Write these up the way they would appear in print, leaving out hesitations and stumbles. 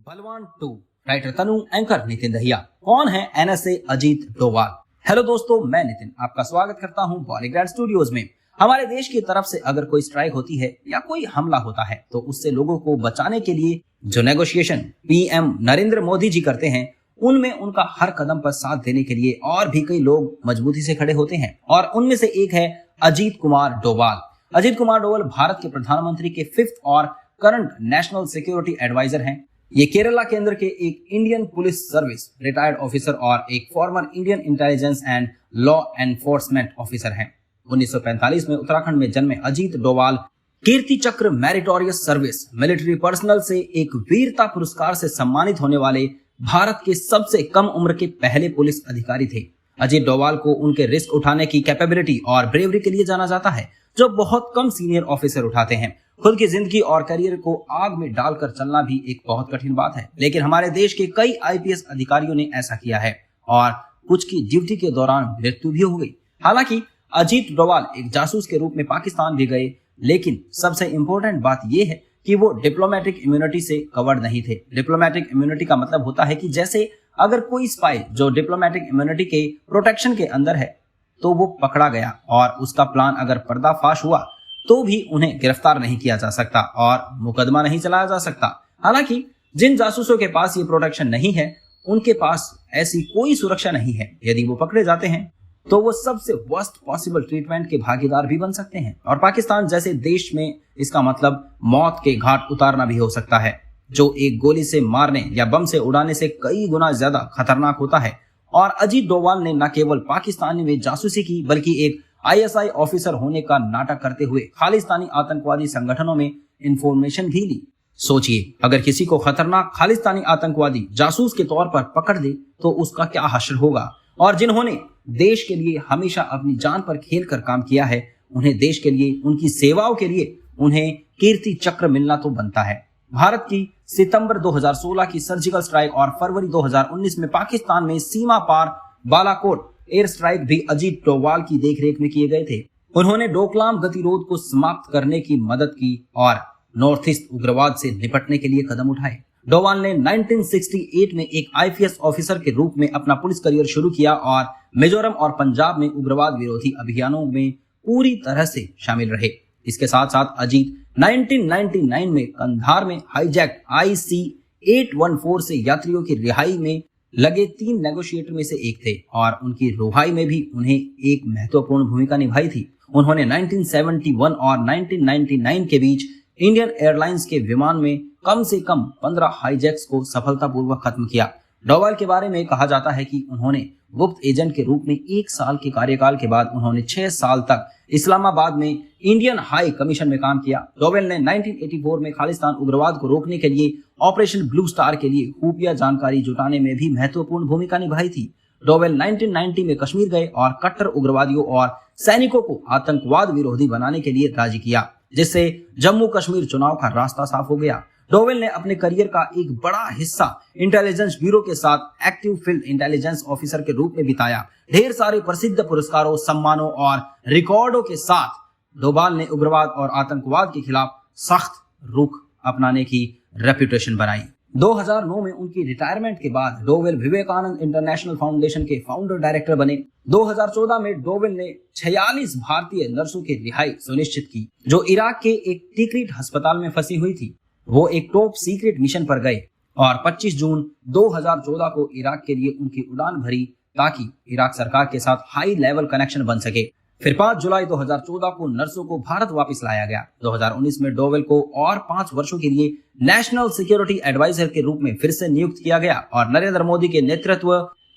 बलवान 2 राइटर तनु, एंकर नितिन दहिया। कौन है एनएसए अजीत डोवाल? हेलो दोस्तों, मैं नितिन आपका स्वागत करता हूं बॉलीग्राड स्टूडियोज में। हमारे देश की तरफ से अगर कोई स्ट्राइक होती है या कोई हमला होता है तो उससे लोगों को बचाने के लिए जो नेगोशिएशन पीएम नरेंद्र मोदी जी करते हैं, उनमें उनका हर कदम पर साथ देने के लिए और भी कई लोग मजबूती से खड़े होते हैं और उनमें से एक है अजीत कुमार डोवाल। अजीत कुमार डोवाल भारत के प्रधानमंत्री के 5th और करंट नेशनल सिक्योरिटी एडवाइजर हैं। ये केरला केंद्र के एक Indian police service retired officer और एक former Indian intelligence and law enforcement officer हैं। 1945 में उत्तराखंड में जन्मे अजीत डोवाल कीर्ति चक्र मेरिटोरियस सर्विस मिलिट्री पर्सनल से एक वीरता पुरस्कार से सम्मानित होने वाले भारत के सबसे कम उम्र के पहले पुलिस अधिकारी थे। अजीत डोवाल को उनके रिस्क उठाने की कैपेबिलिटी और ब्रेवरी के लिए जाना जाता है, जो बहुत कम सीनियर ऑफिसर उठाते हैं। खुद की जिंदगी और करियर को आग में डालकर चलना भी एक बहुत कठिन बात है, लेकिन हमारे देश के कई आईपीएस अधिकारियों ने ऐसा किया है और कुछ की ड्यूटी के दौरान मृत्यु भी हो गई। हालांकि अजीत डोवाल एक जासूस के रूप में पाकिस्तान भी गए, लेकिन सबसे इंपॉर्टेंट बात यह है कि वो डिप्लोमेटिक इम्यूनिटी से कवर्ड नहीं थे। डिप्लोमेटिक इम्यूनिटी का मतलब होता है कि जैसे अगर कोई स्पाई जो डिप्लोमेटिक इम्यूनिटी के प्रोटेक्शन के अंदर है तो वो पकड़ा गया और उसका प्लान अगर पर्दाफाश हुआ तो भी उन्हें गिरफ्तार नहीं किया जा सकता और मुकदमा नहीं चलाया जा सकता। हालांकि जिन जासूसों के पास ये प्रोटेक्शन नहीं है, उनके पास ऐसी कोई सुरक्षा नहीं है। यदि वो पकड़े जाते हैं तो वो सबसे वर्स्ट पॉसिबल ट्रीटमेंट के भागीदार भी बन सकते हैं और पाकिस्तान जैसे देश में इसका मतलब मौत के घाट उतारना भी हो सकता है, जो एक गोली से मारने या बम से उड़ाने से कई गुना ज्यादा खतरनाक होता है। और अजीत डोवाल ने न केवल पाकिस्तान में जासूसी की, बल्कि एक आईएसआई ऑफिसर होने का नाटक करते हुए खालिस्तानी आतंकवादी संगठनों में इंफॉर्मेशन भी ली। सोचिए, अगर किसी को खतरनाक खालिस्तानी आतंकवादी जासूस के तौर पर पकड़ दे तो उसका क्या हश्र होगा। और जिन्होंने देश के लिए हमेशा अपनी जान पर खेल कर काम किया है, उन्हें देश के लिए, उनकी सेवाओं के लिए उन्हें कीर्ति चक्र मिलना तो बनता है। भारत की सितंबर 2016 की सर्जिकल स्ट्राइक और फरवरी 2019 में पाकिस्तान में सीमा पार बालाकोट एयर स्ट्राइक भी अजीत डोवाल की देखरेख में किए गए थे। उन्होंने डोकलाम गतिरोध को समाप्त करने की मदद की और नॉर्थ ईस्ट उग्रवाद से निपटने के लिए कदम उठाए। डोवाल ने 1968 में एक आईपीएस ऑफिसर के रूप में अपना पुलिस करियर शुरू किया और मिजोरम और पंजाब में उग्रवाद विरोधी अभियानों में पूरी तरह से शामिल रहे। इसके साथ साथ अजीत 1999 में कंधार में हाईजैक IC-814 से यात्रियों की रिहाई में लगे 3 नेगोशिएटर में से एक थे और उनकी रिहाई में भी उन्हें एक महत्वपूर्ण भूमिका निभाई थी। उन्होंने 1971 और 1999 के बीच इंडियन एयरलाइंस के विमान में कम से कम 15 हाईजैक्स को सफलतापूर्वक खत्म किया। डोवाल के बारे में कहा जाता है कि उन्होंने गुप्त एजेंट के रूप में 1 साल के कार्यकाल के बाद उन्होंने 6 साल तक इस्लामाबाद में इंडियन हाई कमीशन में काम किया। डोवाल ने 1984 में खालिस्तान उग्रवाद को रोकने के लिए ऑपरेशन ब्लू स्टार के लिए खुफिया जानकारी जुटाने में भी महत्वपूर्ण भूमिका निभाई थी। डोवाल 1990 में कश्मीर गए और कट्टर उग्रवादियों और सैनिकों को आतंकवाद विरोधी बनाने के लिए राजी किया, जिससे जम्मू कश्मीर चुनाव का रास्ता साफ हो गया। डोवाल ने अपने करियर का एक बड़ा हिस्सा इंटेलिजेंस ब्यूरो के साथ एक्टिव फील्ड इंटेलिजेंस ऑफिसर के रूप में बिताया। ढेर सारे प्रसिद्ध पुरस्कारों, सम्मानों और रिकॉर्डों के साथ डोवाल ने उग्रवाद और आतंकवाद के खिलाफ सख्त रुख अपनाने की रेपुटेशन बनाई। 2009 में उनकी रिटायरमेंट के बाद डोवाल विवेकानंद इंटरनेशनल फाउंडेशन के फाउंडर डायरेक्टर बने। 2014 में डोवाल ने 46 भारतीय नर्सों की रिहाई सुनिश्चित की, जो इराक के एक टिकरिट अस्पताल में फंसी हुई थी। वो एक टॉप सीक्रेट मिशन पर गए और 25 जून 2014 को इराक के लिए उनकी उड़ान भरी ताकि इराक सरकार के साथ हाई लेवल कनेक्शन बन सके। फिर 5 जुलाई 2014 को नर्सों को भारत वापस लाया गया। 2019 में डोवाल को और 5 वर्षों के लिए नेशनल सिक्योरिटी एडवाइजर के रूप में फिर से नियुक्त किया गया और नरेंद्र मोदी के नेतृत्व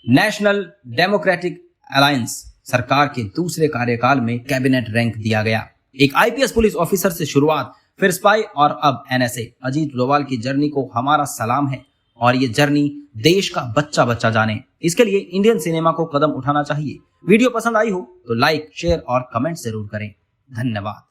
नेशनल डेमोक्रेटिक अलायंस सरकार के दूसरे कार्यकाल में कैबिनेट रैंक दिया गया। एक आईपीएस पुलिस ऑफिसर से शुरुआत, फिर स्पाई और अब एनएसए। अजीत डोवाल की जर्नी को हमारा सलाम है और ये जर्नी देश का बच्चा बच्चा जाने, इसके लिए इंडियन सिनेमा को कदम उठाना चाहिए। वीडियो पसंद आई हो तो लाइक, शेयर और कमेंट जरूर करें। धन्यवाद।